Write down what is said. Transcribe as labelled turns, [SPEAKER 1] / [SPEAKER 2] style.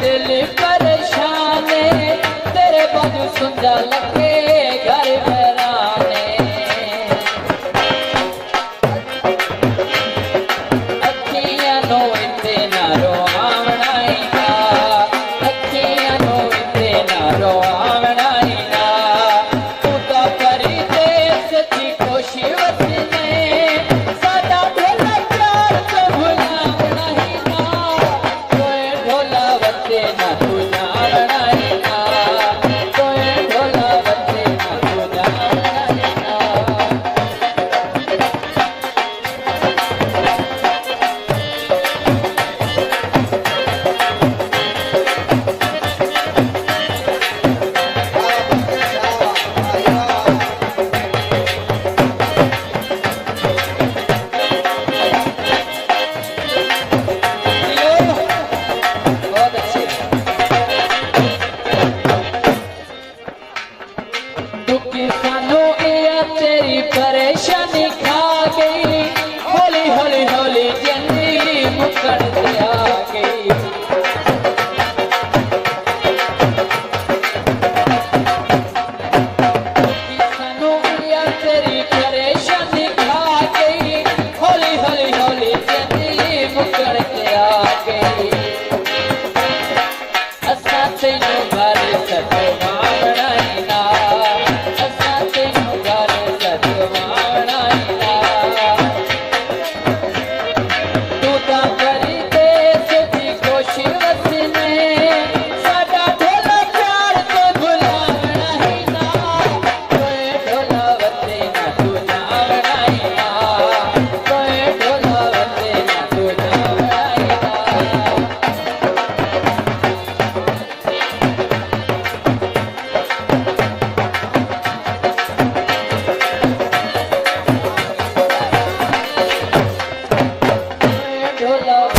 [SPEAKER 1] दिल परेशान तेरे बाजू सुंजा लगे घर घराने अखियां नो इते ना रोआवना ही ना अखियां नो इते ना रोआवना ही ना तू तो करी दे सच्ची खुशी वसने सादा भला प्यार तो भुलावना ही ना कोई ढोला वसे ना तू जावना ही ना कोई ढोला वसे ना तू जावना ही ना बहुत अच्छे दुखी सानू ये तेरी परेशानी खा गई हौली हौली हौली जिंदगी मुकड़ ते आ गई दुखी सानू ये तेरी परेशानी खा गई हौली हौली हौली जिंदगी मुकड़ ते आ गई असा तेनू घर सजवावना ही ना असा तेनू घर सजवावना ही ना तू तां करी दे सच्ची खुशी वसने साडा ढोला प्यार तो भुलावना ही ना कोई ढोला वसे ना तू जावना ही ना कोई ढोला वसे ना तू जावना ही ना ढोला